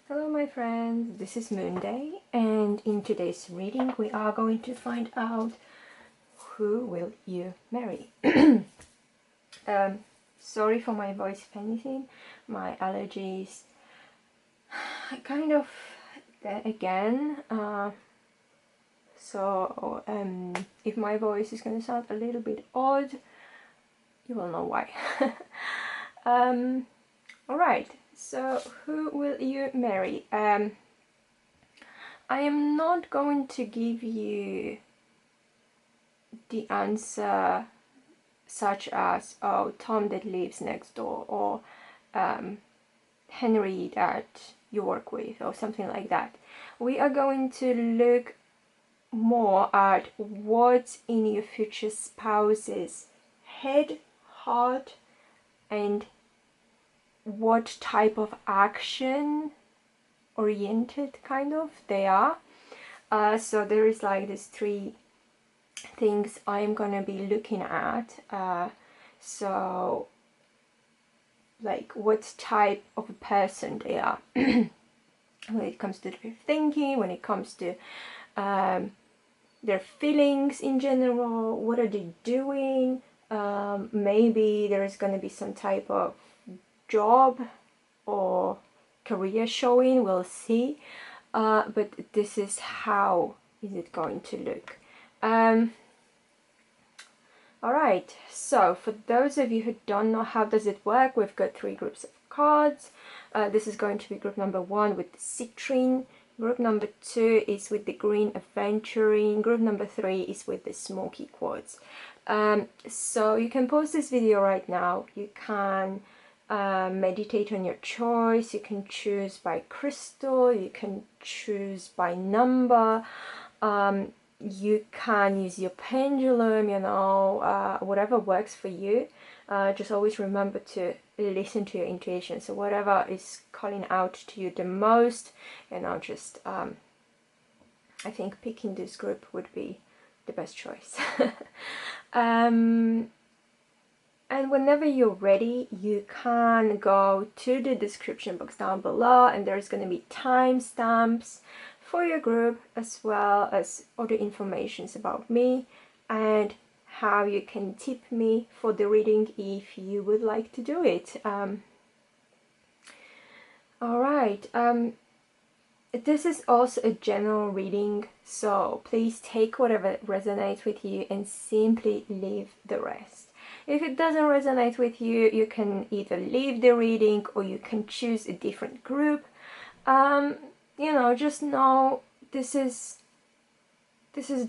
Hello my friends, this is Moonday, and in today's reading we are going to find out who will you marry. Sorry for my voice if anything, my allergies kind of there again, so if my voice is going to sound a little bit odd, you will know why. Alright, so who will you marry? I am not going to give you the answer such as, oh, Tom that lives next door, or Henry that you work with, or something like that. We are going to look more at what's in your future spouse's head, heart, and what type of action oriented kind of they are. So there is like these three things I'm gonna be looking at. So like what type of a person they are when it comes to their thinking, when it comes to their feelings in general, what are they doing, maybe there is going to be some type of job or career showing, we'll see, but this is how is it going to look. Alright, so for those of you who don't know how does it work, we've got three groups of cards. This is going to be group number 1 with the Citrine, group number 2 is with the green Aventurine, group number 3 is with the Smoky Quartz. So you can pause this video right now, you can meditate on your choice, you can choose by crystal, you can choose by number, you can use your pendulum, you know, whatever works for you. Just always remember to listen to your intuition, so whatever is calling out to you the most, you know, just I think picking this group would be the best choice. And whenever you're ready, you can go to the description box down below, and there's going to be timestamps for your group, as well as other informations about me and how you can tip me for the reading if you would like to do it. Alright, this is also a general reading, so please take whatever resonates with you and simply leave the rest. If it doesn't resonate with you, you can either leave the reading or you can choose a different group. You know, just know this is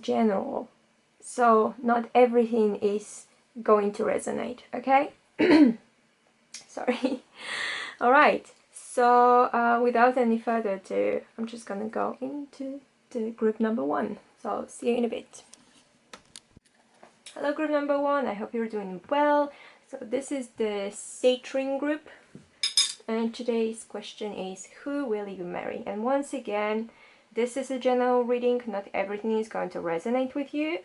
general, so not everything is going to resonate, okay? Sorry. Alright, so without any further ado, I'm just gonna go into the group number 1, so see you in a bit. Hello group number 1, I hope you're doing well. So this is the Citrine group, and today's question is, who will you marry? And once again, this is a general reading, not everything is going to resonate with you.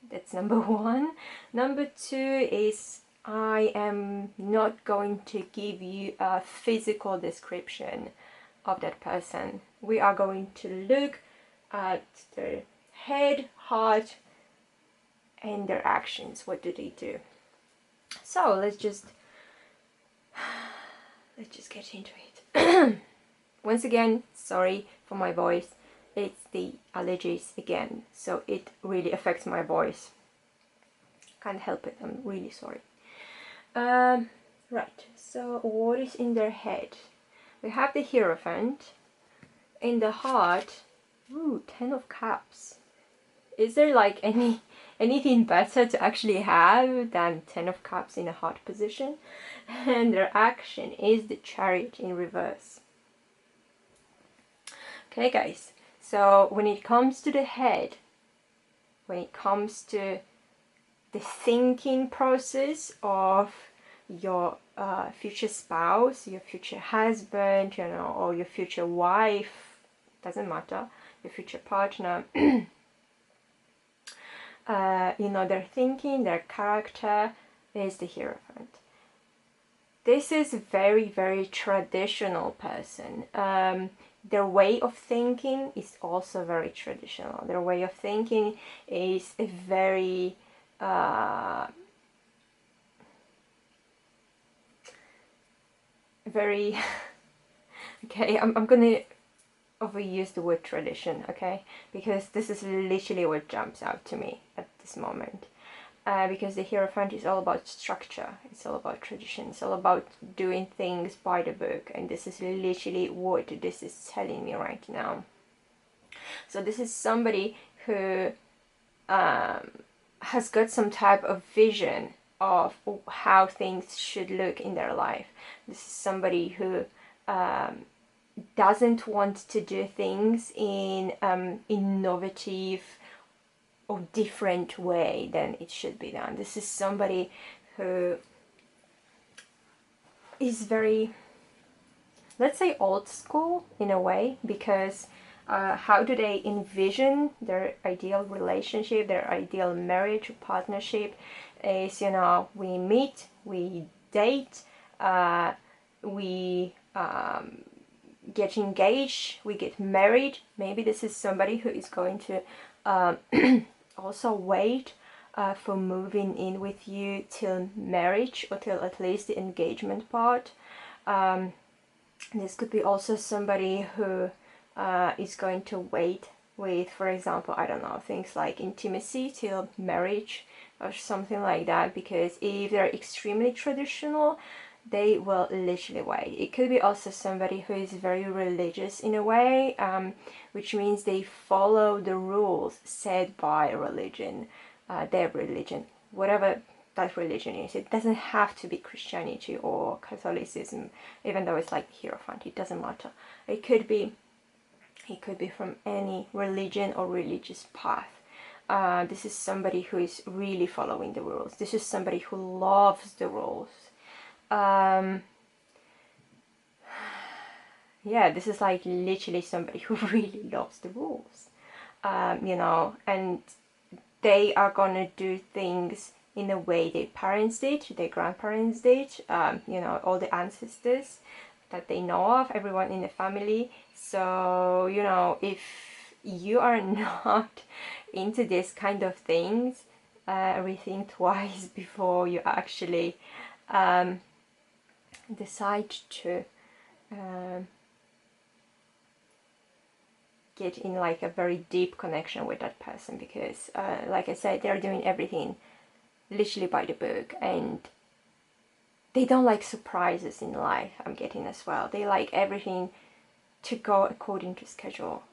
That's number 1. Number 2 is, I am not going to give you a physical description of that person. We are going to look at their head, heart, and their actions. What do they do? So let's just get into it. Once again, sorry for my voice, it's the allergies again, so it really affects my voice. Can't help it, I'm really sorry. Right, so what is in their head? We have the Hierophant. In the heart, ooh, 10 of Cups. Is there like anything better to actually have than 10 of Cups in a heart position? And their action is the Chariot in reverse. Okay guys, so when it comes to the head, when it comes to the thinking process of your future spouse, your future husband, you know, or your future wife, doesn't matter, your future partner, you know, their thinking, their character is the Hierophant. this is a very, very traditional person. Their way of thinking is also very traditional. Their way of thinking is a very very okay, I'm gonna overuse the word tradition, okay, because this is literally what jumps out to me at this moment. Because the Hierophant is all about structure, it's all about tradition, it's all about doing things by the book, and this is literally what this is telling me right now. So this is somebody who has got some type of vision of how things should look in their life. This is somebody who doesn't want to do things in innovative or different way than it should be done. This is somebody who is very, let's say, old school in a way, because how do they envision their ideal relationship, their ideal marriage or partnership is, you know, we meet, we date, we get engaged, we get married. Maybe this is somebody who is going to also wait for moving in with you till marriage, or till at least the engagement part. This could be also somebody who is going to wait with, for example, I don't know, things like intimacy till marriage or something like that, because if they're extremely traditional, they will literally wait. It could be also somebody who is very religious in a way, which means they follow the rules set by religion, their religion, whatever that religion is. It doesn't have to be Christianity or Catholicism, even though it's like the Hierophant, it doesn't matter. It could be from any religion or religious path. This is somebody who is really following the rules. This is somebody who loves the rules. Yeah, this is like literally somebody who really loves the rules, you know, and they are gonna do things in the way their parents did, their grandparents did, you know, all the ancestors that they know of, everyone in the family. So, you know, if you are not into this kind of things, rethink twice before you actually decide to get in like a very deep connection with that person, because like I said, they're doing everything literally by the book, and they don't like surprises in life. I'm getting as well, they like everything to go according to schedule.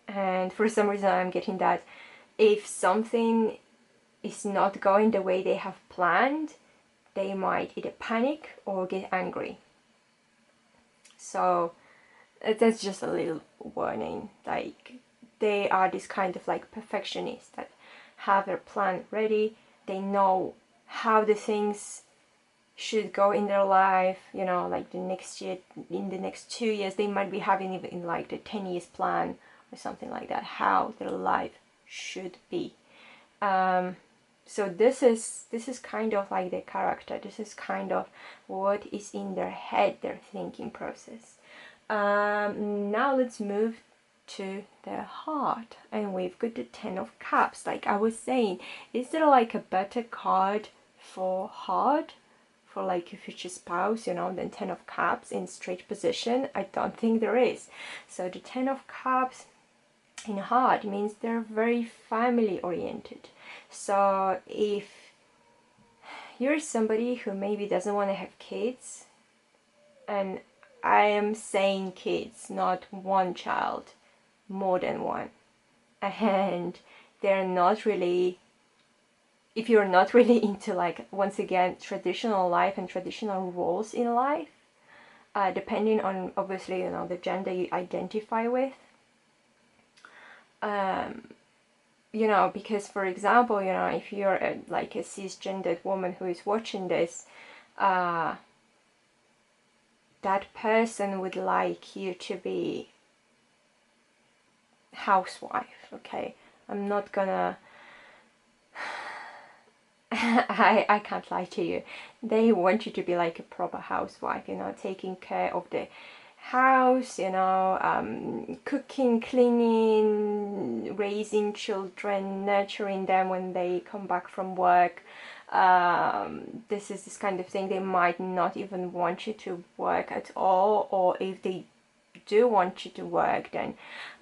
And for some reason I'm getting that if something is not going the way they have planned, they might either panic or get angry. So that's just a little warning. Like, they are this kind of like perfectionists that have their plan ready. They know how the things should go in their life, you know, like the next year, in the next 2 years, they might be having even like the 10 years plan or something like that, how their life should be. So this is kind of like their character. This is kind of what is in their head, their thinking process. Now let's move to their heart, and we've got the 10 of Cups. Like I was saying, is there like a better card for heart, for like your future spouse, you know, than 10 of Cups in straight position? I don't think there is. So the 10 of Cups in heart means they're very family oriented. So if you're somebody who maybe doesn't want to have kids, and I am saying kids, not one child, more than one, and they're not really, if you're not really into, like, once again, traditional life and traditional roles in life, depending on, obviously, you know, the gender you identify with, you know, because for example, you know, if you're like a cisgendered woman who is watching this, that person would like you to be housewife, okay? I'm not gonna I can't lie to you. They want you to be like a proper housewife, you know, taking care of the house, you know, cooking, cleaning, raising children, nurturing them when they come back from work. This is this kind of thing. They might not even want you to work at all, or if they do want you to work, then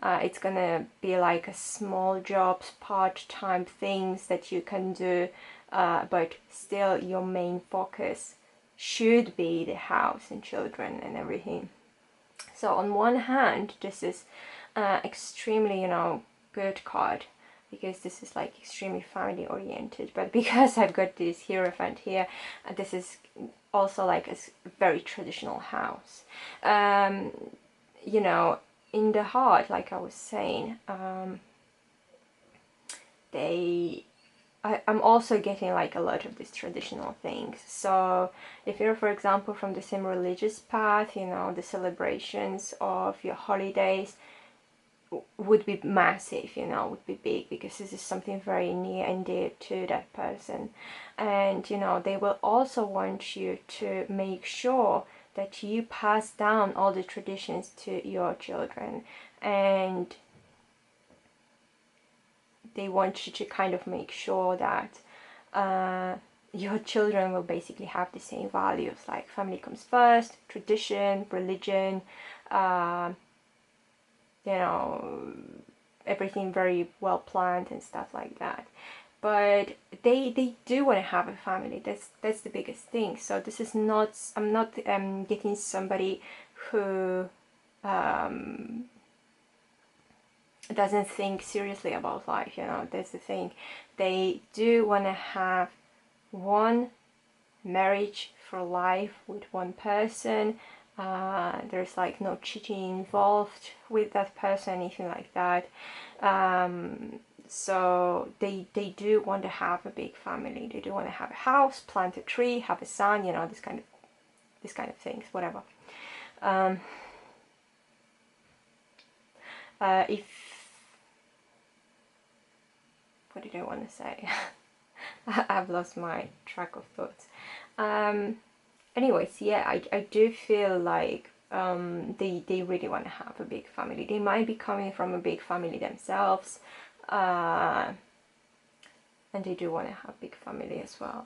it's gonna be like a small jobs, part-time things that you can do, but still your main focus should be the house and children and everything. So on one hand, this is extremely, you know, good card, because this is like extremely family oriented. But because I've got this Hierophant here, this is also like a very traditional house. You know, in the heart, like I was saying, I'm also getting like a lot of these traditional things. So if you're, for example, from the same religious path, you know, the celebrations of your holidays would be massive, you know, would be big, because this is something very near and dear to that person. And, you know, they will also want you to make sure that you pass down all the traditions to your children, and they want you to kind of make sure that your children will basically have the same values, like family comes first, tradition, religion, you know, everything very well planned and stuff like that. But they do want to have a family. That's the biggest thing. So this is not, I'm not getting somebody who doesn't think seriously about life, you know. That's the thing. They do want to have one marriage for life with one person. There's like no cheating involved with that person, anything like that. So they do want to have a big family. They do want to have a house, plant a tree, have a son, you know, this kind of things, whatever. If what did I want to say? I've lost my track of thoughts. Anyways, yeah, I do feel like they really want to have a big family. They might be coming from a big family themselves, and they do want to have a big family as well.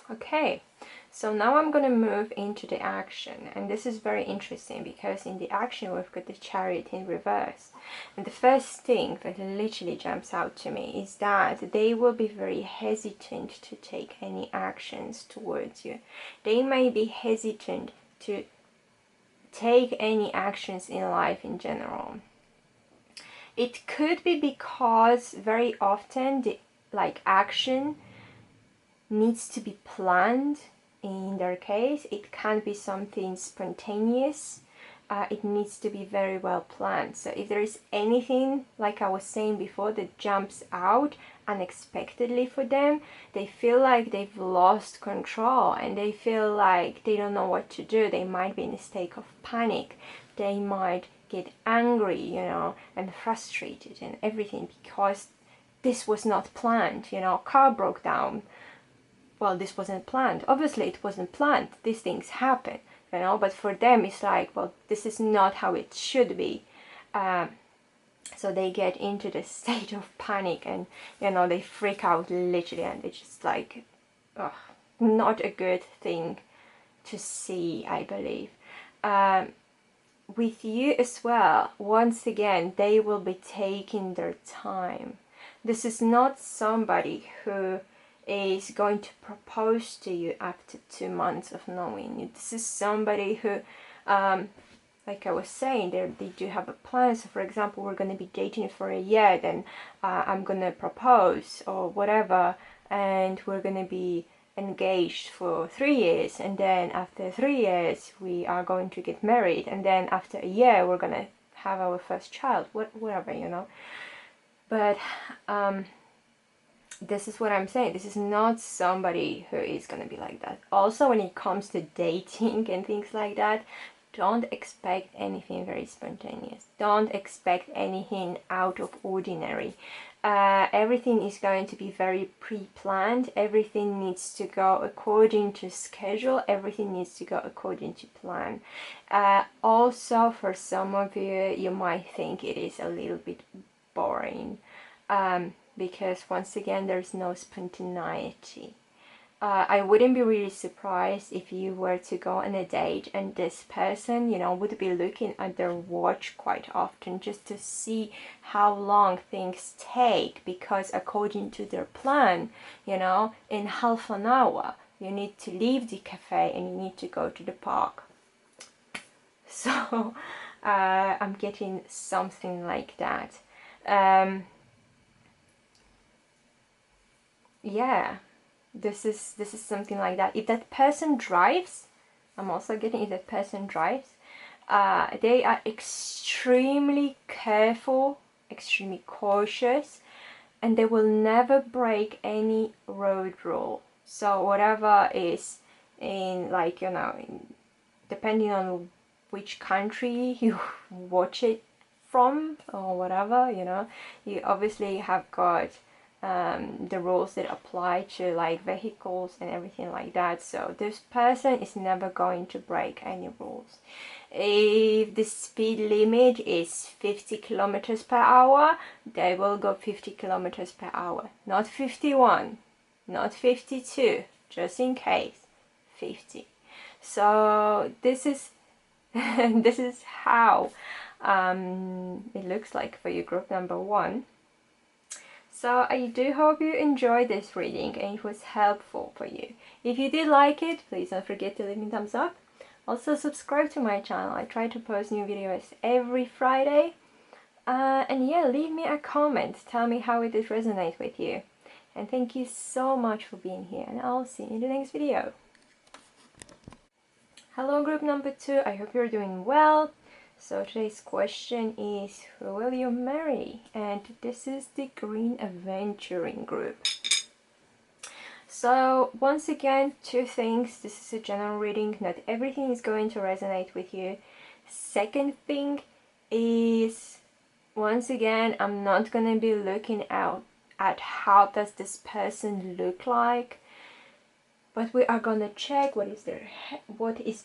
Okay, so now I'm going to move into the action, and this is very interesting because in the action we've got the Chariot in reverse, and the first thing that literally jumps out to me is that they will be very hesitant to take any actions towards you. They may be hesitant to take any actions in life in general. It could be because very often the action needs to be planned. In their case, it can be something spontaneous. It needs to be very well planned. So if there is anything, like I was saying before, that jumps out unexpectedly for them, they feel like they've lost control and they feel like they don't know what to do. They might be in a state of panic. They might get angry, you know, and frustrated and everything because this was not planned. You know, car broke down. Well, this wasn't planned. Obviously it wasn't planned. These things happen, you know, but for them it's like, well, this is not how it should be. So they get into the state of panic and, you know, they freak out literally, and it's just like, not a good thing to see, I believe. With you as well, once again, they will be taking their time. This is not somebody who is going to propose to you after 2 months of knowing you. This is somebody who, like I was saying, they do have a plan. So for example, we're going to be dating for a year, then I'm going to propose or whatever, and we're going to be engaged for 3 years, and then after 3 years we are going to get married, and then after a year we're going to have our first child, whatever, you know. But this is what I'm saying. This is not somebody who is going to be like that. Also, when it comes to dating and things like that, don't expect anything very spontaneous. Don't expect anything out of ordinary. Everything is going to be very pre-planned. Everything needs to go according to schedule. Everything needs to go according to plan. Also, for some of you, you might think it is a little bit boring. Because once again, there's no spontaneity. I wouldn't be really surprised if you were to go on a date and this person, you know, would be looking at their watch quite often just to see how long things take, because according to their plan, you know, in half an hour you need to leave the cafe and you need to go to the park. So I'm getting something like that. Yeah, this is something like that. If that person drives, I'm also getting, if that person drives, they are extremely careful, extremely cautious, and they will never break any road rule. So whatever is in, like, you know, depending on which country you watch it from or whatever, you know, you obviously have got the rules that apply to like vehicles and everything like that. So this person is never going to break any rules. If the speed limit is 50 kilometers per hour, they will go 50 kilometers per hour, not 51, not 52, just in case 50. So this is this is how it looks like for you, group number 1. So I do hope you enjoyed this reading and it was helpful for you. If you did like it, please don't forget to leave me a thumbs up. Also subscribe to my channel. I try to post new videos every Friday. And yeah, leave me a comment. Tell me how it did resonate with you. And thank you so much for being here, and I'll see you in the next video. Hello group number 2, I hope you're doing well. So today's question is, who will you marry? And this is the Green Aventurine group. So once again, 2 things. This is a general reading. Not everything is going to resonate with you. Second thing is, once again, I'm not going to be looking out at how does this person look like. But we are gonna check what is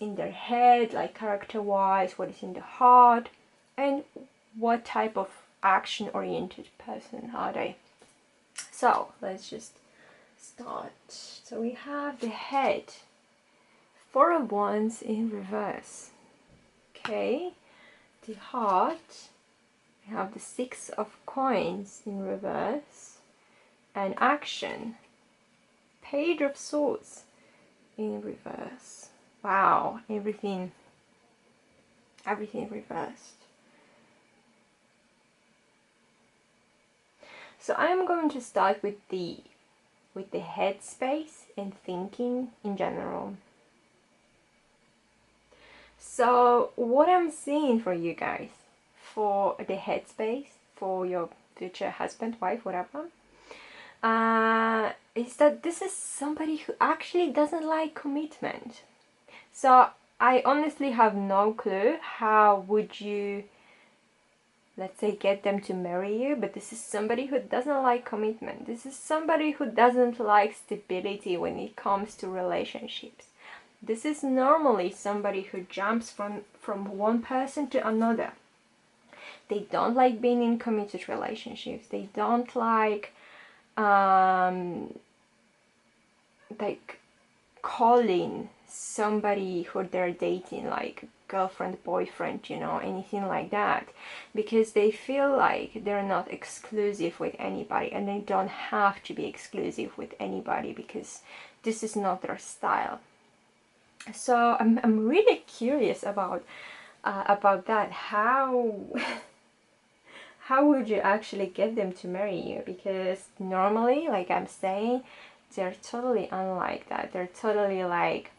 in their head, like character-wise, what is in the heart, and what type of action-oriented person are they. So let's just start. So we have the head, 4 of Wands in reverse. Okay, the heart, we have the 6 of Coins in reverse, and action, Page of Swords in reverse. Wow, everything reversed. So I'm going to start with the headspace and thinking in general. So what I'm seeing for you guys, for the headspace, for your future husband, wife, whatever, is that this is somebody who actually doesn't like commitment. So I honestly have no clue how would you, let's say, get them to marry you, but this is somebody who doesn't like commitment. This is somebody who doesn't like stability when it comes to relationships. This is normally somebody who jumps from one person to another. They don't like being in committed relationships. They don't like calling somebody who they're dating like girlfriend, boyfriend, you know, anything like that, because they feel like they're not exclusive with anybody, and they don't have to be exclusive with anybody because this is not their style. So I'm really curious about that. How would you actually get them to marry you? Because normally, like I'm saying, they're totally unlike that. They're totally like,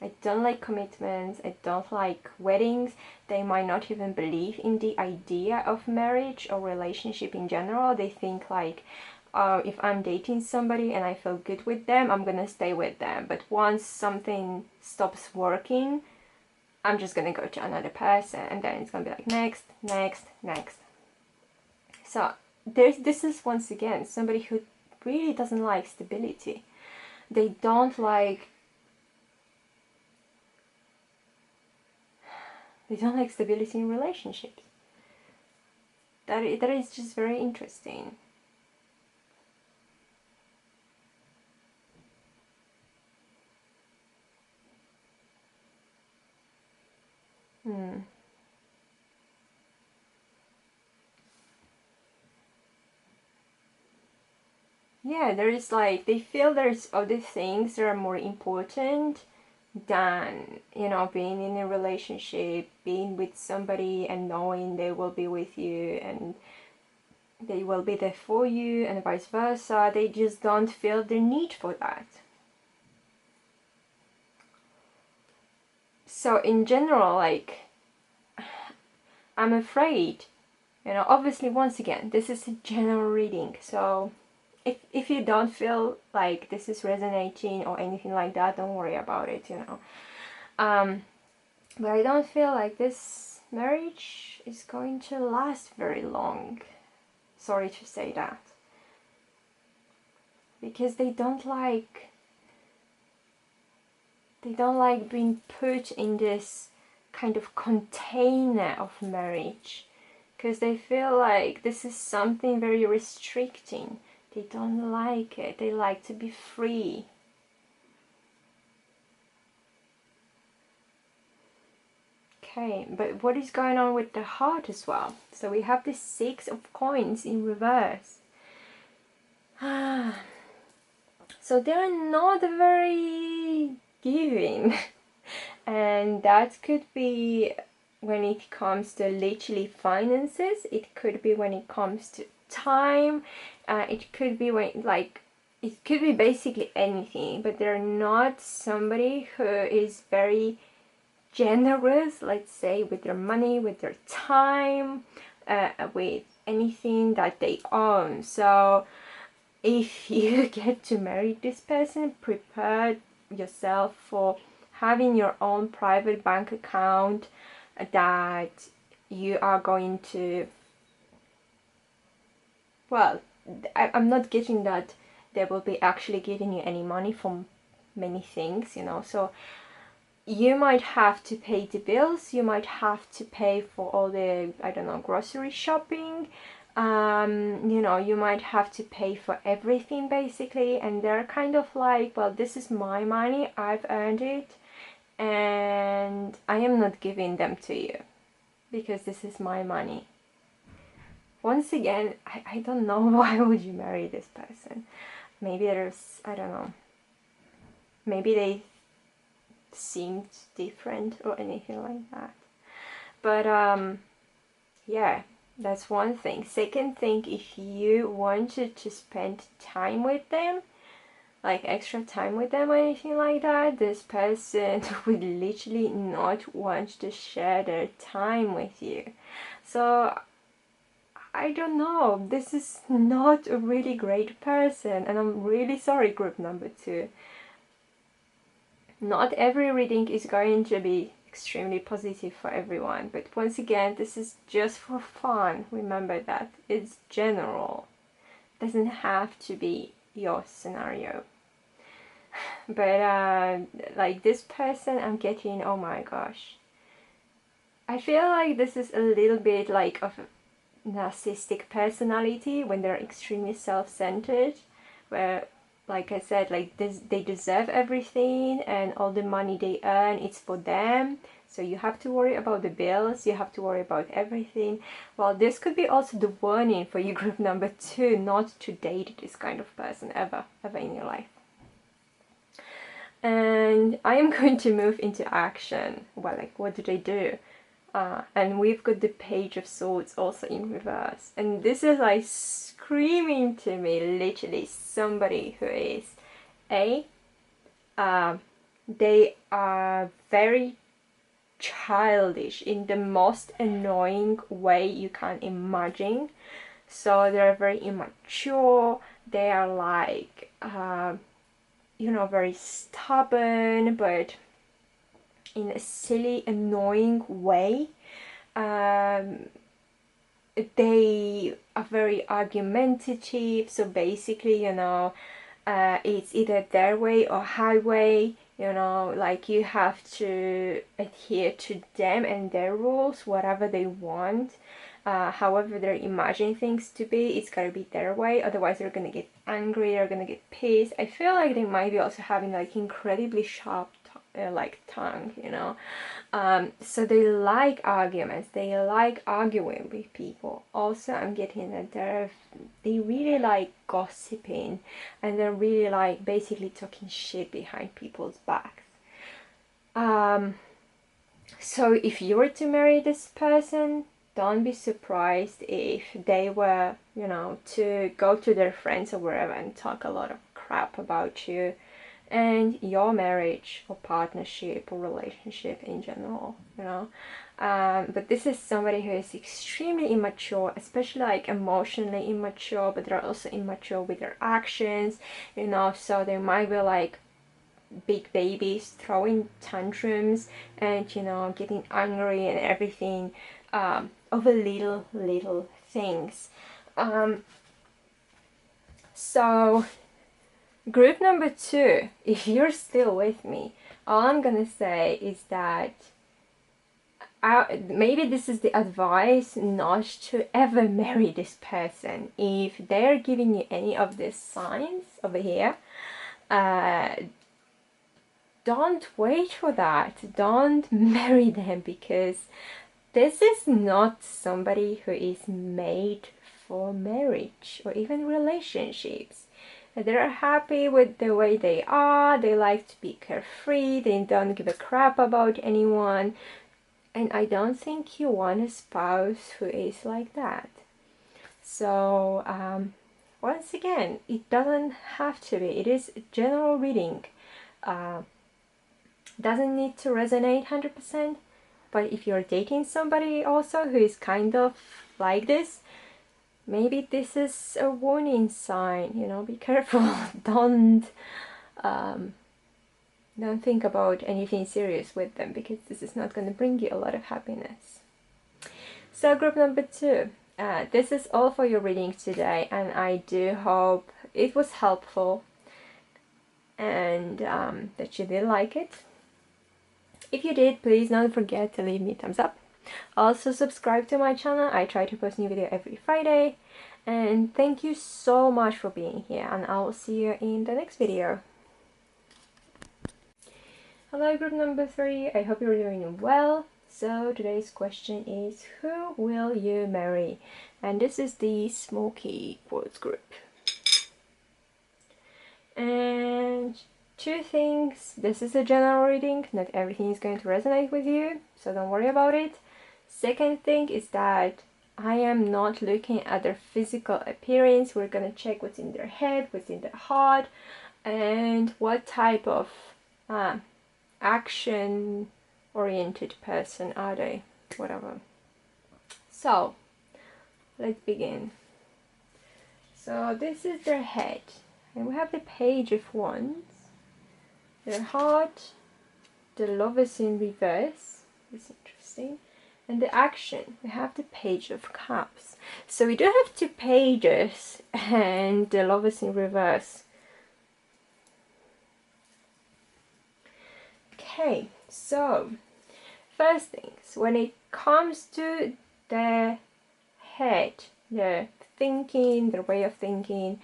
I don't like commitments, I don't like weddings. They might not even believe in the idea of marriage or relationship in general. They think like if I'm dating somebody and I feel good with them, I'm gonna stay with them. But once something stops working, I'm just gonna go to another person, and then it's gonna be like next, next, next. So this is once again somebody who really doesn't like stability. They don't like stability in relationships. That is just very interesting. Yeah, there is like, they feel there's other things that are more important than, you know, being in a relationship, being with somebody and knowing they will be with you and they will be there for you, and vice versa. They just don't feel the need for that. So in general, like, I'm afraid, you know, obviously once again, this is a general reading, so if you don't feel like this is resonating or anything like that, don't worry about it, you know. But I don't feel like this marriage is going to last very long. Sorry to say that. Because they don't like being put in this kind of container of marriage. Because they feel like this is something very restricting. They don't like it. They like to be free. Okay, but what is going on with the heart as well? So we have the 6 of coins in reverse. So they're not very giving. And that could be when it comes to literally finances. It could be when it comes to time. It could be when, like, it could be basically anything. But they're not somebody who is very generous, let's say, with their money, with their time, with anything that they own. So if you get to marry this person, prepare yourself for having your own private bank account that you are going to, well, I'm not getting that they will be actually giving you any money from many things, you know. So you might have to pay the bills, you might have to pay for all the, I don't know, grocery shopping, you know, you might have to pay for everything basically, and they're kind of like, well, this is my money, I've earned it, and I am not giving them to you because this is my money. Once again, I don't know why would you marry this person. Maybe there's, I don't know, maybe they seemed different or anything like that. But yeah, that's one thing. Second thing, if you wanted to spend time with them, like extra time with them or anything like that, this person would literally not want to share their time with you. So I don't know, this is not a really great person, and I'm really sorry, group number 2. Not every reading is going to be extremely positive for everyone, but once again, this is just for fun. Remember that it's general. It doesn't have to be your scenario. But like this person, I'm getting, oh my gosh, I feel like this is a little bit like of a narcissistic personality when they're extremely self-centered, where, like I said, like this, they deserve everything and all the money they earn, it's for them. So you have to worry about the bills, you have to worry about everything. Well, this could be also the warning for you, group number 2, not to date this kind of person ever in your life. And I am going to move into action. Well, like, what do they do? And we've got the Page of Swords also in reverse. And this is like screaming to me, literally, somebody who is they are very childish in the most annoying way you can imagine. So they're very immature, they are like, you know, very stubborn, but in a silly, annoying way. They are very argumentative, so basically, you know, it's either their way or highway, you know, like you have to adhere to them and their rules, whatever they want. However they're imagining things to be, it's gotta be their way, otherwise they're gonna get angry, they're gonna get pissed. I feel like they might be also having like incredibly sharp like tongue, you know. So they like arguments, they like arguing with people. Also, I'm getting that they really like gossiping, and they're really like basically talking shit behind people's backs. So if you were to marry this person, don't be surprised if they were, you know, to go to their friends or wherever and talk a lot of crap about you and your marriage or partnership or relationship in general, you know. But this is somebody who is extremely immature, especially like emotionally immature, but they're also immature with their actions, you know. So they might be like big babies throwing tantrums and, you know, getting angry and everything over little things. So group number 2, if you're still with me, all I'm gonna say is that maybe this is the advice not to ever marry this person. If they're giving you any of these signs over here, don't wait for that. Don't marry them, because this is not somebody who is made for marriage or even relationships. They're happy with the way they are, they like to be carefree, they don't give a crap about anyone, and I don't think you want a spouse who is like that. So once again, it doesn't have to be, it is a general reading. Doesn't need to resonate 100%, but if you're dating somebody also who is kind of like this, maybe this is a warning sign, you know, be careful. Don't think about anything serious with them, because this is not going to bring you a lot of happiness. So group number 2, this is all for your reading today, and I do hope it was helpful and that you did like it. If you did, please don't forget to leave me a thumbs up. Also subscribe to my channel, I try to post new video every Friday. And thank you so much for being here, and I will see you in the next video. Hello group number 3, I hope you're doing well. So today's question is, who will you marry? And this is the Smoky Quartz group. And 2 things, this is a general reading, not everything is going to resonate with you, so don't worry about it. Second thing is that I am not looking at their physical appearance, we're gonna check what's in their head, what's in their heart, and what type of action oriented person are they, whatever. So let's begin. So this is their head, and we have the Page of Wands, their heart, the Lovers in reverse, it's interesting, and the action, we have the Page of Cups. So we do have 2 pages and the Lovers in reverse. Okay, so first things, when it comes to the head, the thinking, their way of thinking,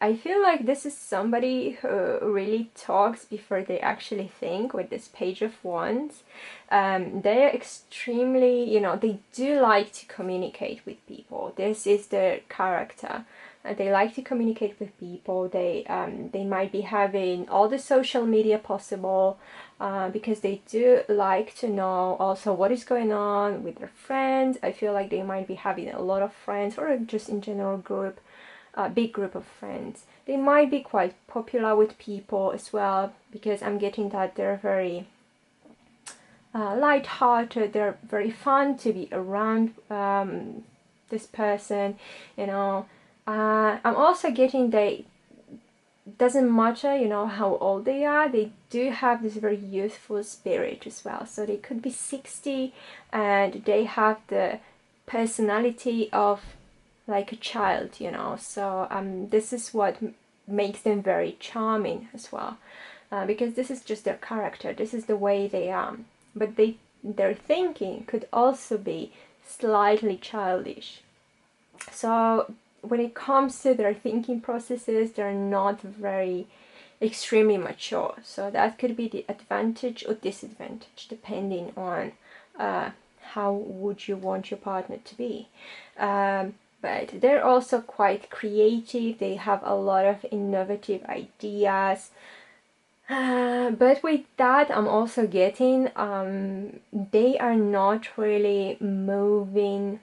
I feel like this is somebody who really talks before they actually think with this Page of Wands. They're extremely, you know, they do like to communicate with people. This is their character. They like to communicate with people. They might be having all the social media possible, because they do like to know also what is going on with their friends. I feel like they might be having a lot of friends, or just in general group, big group of friends. They might be quite popular with people as well, because I'm getting that they're very light-hearted, they're very fun to be around this person, you know. I'm also getting they doesn't matter, you know, how old they are, they do have this very youthful spirit as well. So they could be 60 and they have the personality of like a child, you know. So this is what makes them very charming as well, because this is just their character, this is the way they are. But their thinking could also be slightly childish. So when it comes to their thinking processes, they're not very extremely mature. So that could be the advantage or disadvantage depending on how would you want your partner to be. But they're also quite creative. They have a lot of innovative ideas. But with that, I'm also getting they are not really moving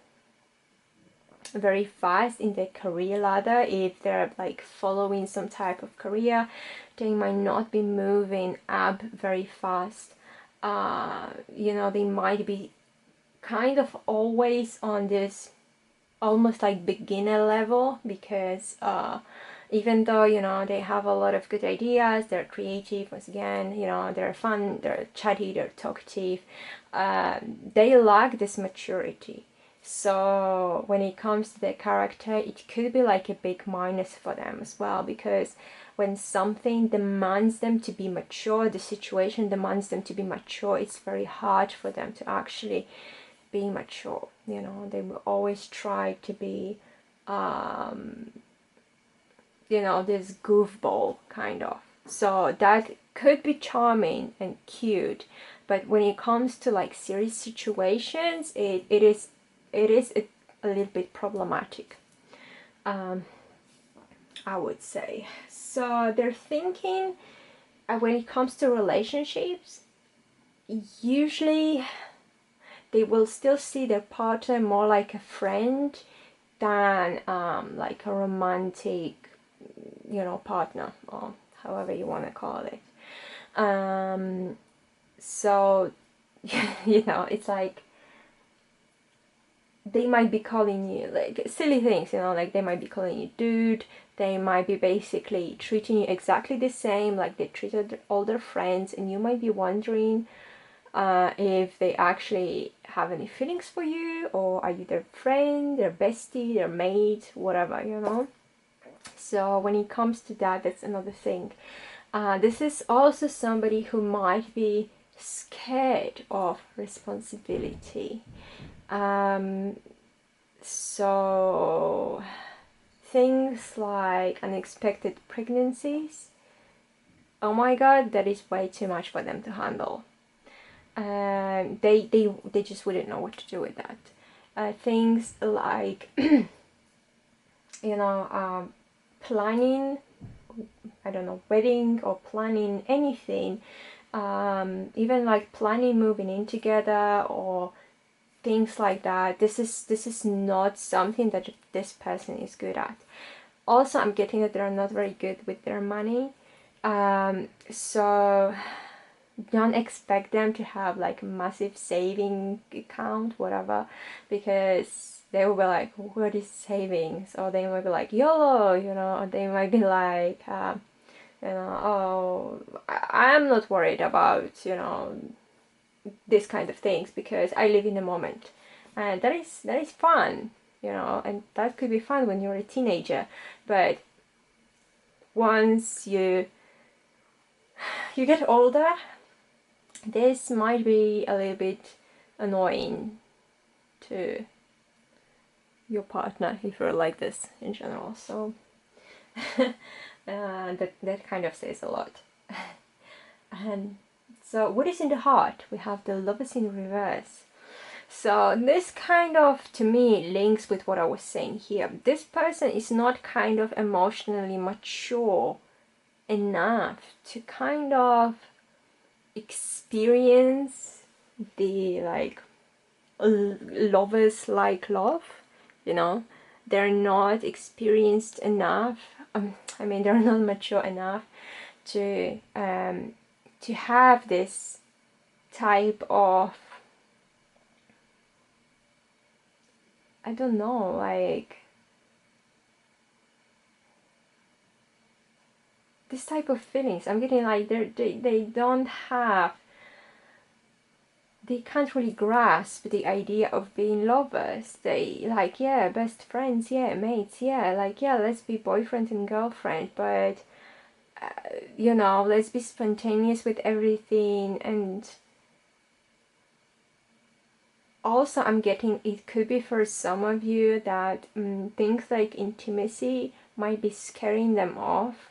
very fast in their career ladder. If they're like following some type of career, they might not be moving up very fast. You know, they might be kind of always on this almost like beginner level, because even though, you know, they have a lot of good ideas, they're creative, once again, you know, they're fun, they're chatty, they're talkative, they lack this maturity. So when it comes to their character, it could be like a big minus for them as well, because when something demands them to be mature, the situation demands them to be mature, it's very hard for them to actually be mature. You know, they will always try to be you know, this goofball kind of. So that could be charming and cute, but when it comes to like serious situations, it is a little bit problematic, I would say. So they're thinking, when it comes to relationships, usually they will still see their partner more like a friend than like a romantic, you know, partner, or however you want to call it. So you know, it's like they might be calling you like silly things, you know, like they might be calling you dude, they might be basically treating you exactly the same like they treated all their friends, and you might be wondering if they actually have any feelings for you, or are you their friend, their bestie, their mate, whatever, you know. So when it comes to that, that's another thing. This is also somebody who might be scared of responsibility. So things like unexpected pregnancies, oh my god, that is way too much for them to handle. They just wouldn't know what to do with that. Things like you know, planning, I don't know, wedding or planning anything, even like planning moving in together or things like that. This is not something that this person is good at. Also, I'm getting that they're not very good with their money, so don't expect them to have like a massive saving account, whatever, because they will be like, what is savings? Or they might be like, YOLO, you know, or they might be like, you know, oh, I'm not worried about, you know, this kind of things because I live in the moment. And that is fun, you know, and that could be fun when you're a teenager. But once you get older, this might be a little bit annoying to your partner if you're like this in general. So that kind of says a lot. And so what is in the heart? We have the Lovers in reverse. So this kind of, to me, links with what I was saying here. This person is not kind of emotionally mature enough to kind of experience the like lovers like love, you know. They're not experienced enough, I mean they're not mature enough to have this type of, I don't know, like this type of feelings. I'm getting like they don't have, they can't really grasp the idea of being lovers. They like, yeah, best friends, yeah, mates, yeah, like, yeah, let's be boyfriend and girlfriend, but you know, let's be spontaneous with everything. And also I'm getting, it could be for some of you that things like intimacy might be scaring them off.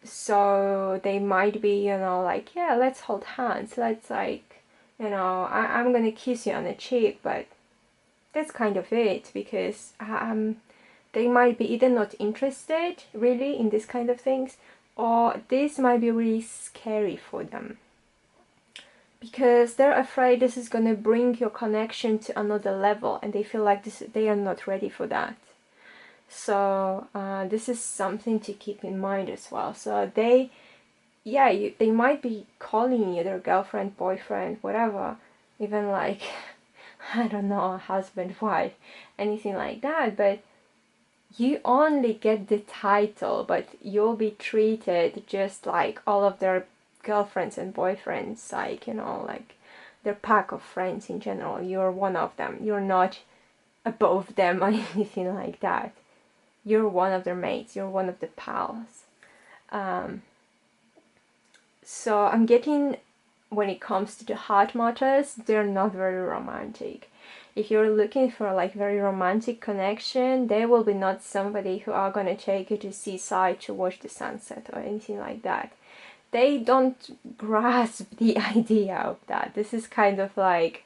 So they might be, you know, like, yeah, let's hold hands, let's like, you know, I'm gonna kiss you on the cheek, but that's kind of it, because they might be either not interested really in this kind of things, or this might be really scary for them, because they're afraid this is gonna bring your connection to another level, and they feel like they are not ready for that. So this is something to keep in mind as well. So they, yeah, they might be calling you their girlfriend, boyfriend, whatever, even like, I don't know, husband, wife, anything like that, but you only get the title, but you'll be treated just like all of their girlfriends and boyfriends, like, you know, like their pack of friends in general. You're one of them. You're not above them or anything like that. You're one of their mates. You're one of the pals. So I'm getting, when it comes to the heart matters, they're not very romantic. If you're looking for like very romantic connection, they will be not somebody who are gonna take you to seaside to watch the sunset or anything like that. They don't grasp the idea of that. This is kind of like,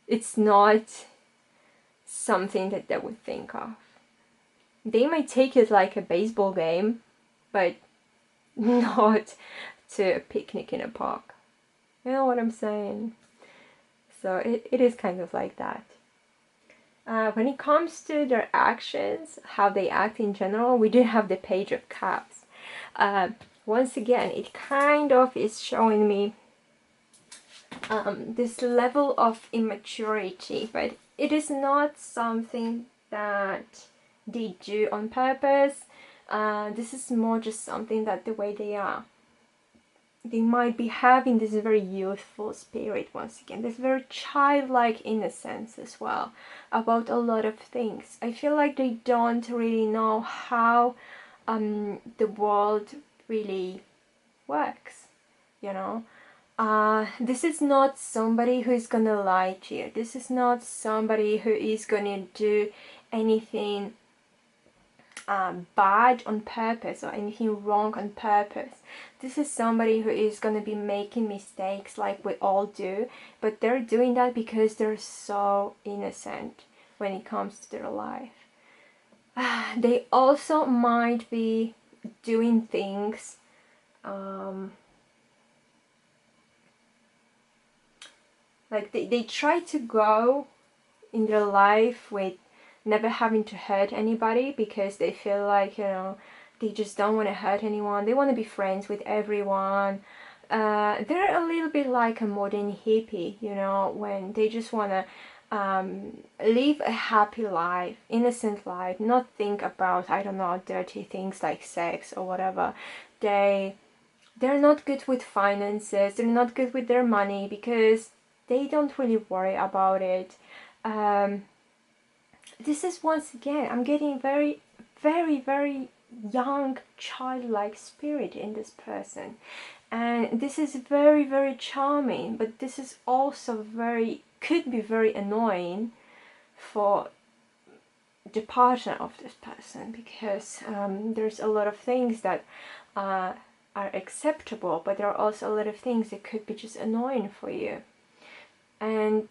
it's not something that they would think of. They might take it like a baseball game, but not to a picnic in a park. You know what I'm saying? So it is kind of like that. When it comes to their actions, how they act in general, we do have the Page of Cups. Once again, it kind of is showing me this level of immaturity, but it is not something that they do on purpose. This is more just something that the way they are. They might be having this very youthful spirit once again, this very childlike innocence as well about a lot of things. I feel like they don't really know how the world really works, you know. This is not somebody who is gonna lie to you. This is not somebody who is gonna do anything bad on purpose or anything wrong on purpose. This is somebody who is going to be making mistakes like we all do, but they're doing that because they're so innocent when it comes to their life. They also might be doing things like they try to go in their life with never having to hurt anybody, because they feel like, you know, they just don't want to hurt anyone. They want to be friends with everyone. They're a little bit like a modern hippie, you know, when they just want to live a happy life, innocent life, not think about, I don't know, dirty things like sex or whatever. They're not good with finances. They're not good with their money because they don't really worry about it. This is, once again, I'm getting very, very, very young, childlike spirit in this person. And this is very, very charming, but this is also could be very annoying for the partner of this person, because there's a lot of things that are acceptable, but there are also a lot of things that could be just annoying for you. And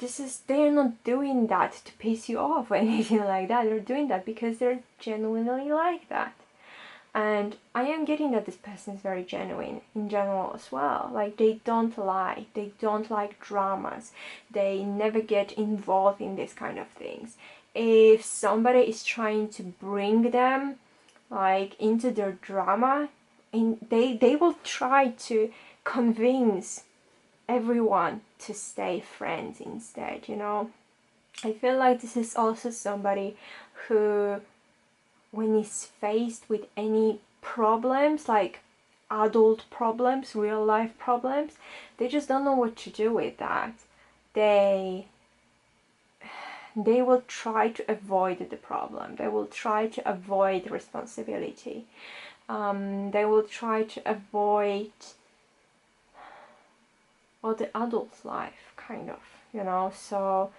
they're not doing that to piss you off or anything like that. They're doing that because they're genuinely like that. And I am getting that this person is very genuine in general as well. Like, they don't lie. They don't like dramas. They never get involved in this kind of things. If somebody is trying to bring them like into their drama, they will try to convince everyone to stay friends instead, you know. I feel like this is also somebody who, when he's faced with any problems, like adult problems, real life problems, they just don't know what to do with that. They will try to avoid the problem. They will try to avoid responsibility. They will try to avoid all the adult life, kind of, you know. So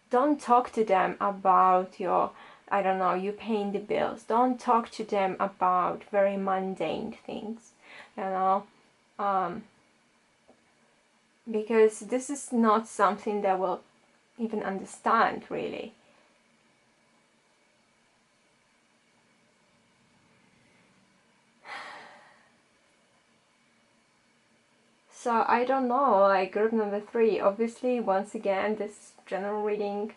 don't talk to them about your, I don't know, you paying the bills. Don't talk to them about very mundane things, you know, because this is not something that will even understand, really. So I don't know, like group number 3, obviously, once again, this general reading,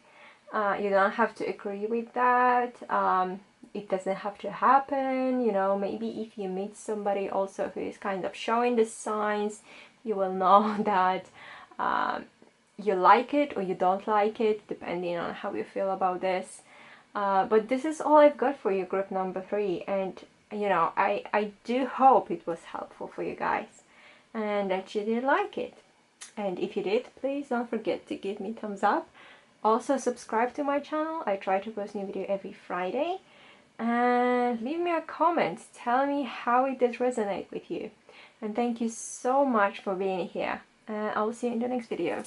you don't have to agree with that. It doesn't have to happen, you know. Maybe if you meet somebody also who is kind of showing the signs, you will know that you like it or you don't like it, depending on how you feel about this. But this is all I've got for you, group number 3, and you know, I do hope it was helpful for you guys and that you did like it. And if you did, please don't forget to give me a thumbs up. Also subscribe to my channel. I try to post new video every Friday. And leave me a comment. Tell me how it did resonate with you. And thank you so much for being here. And I'll see you in the next video.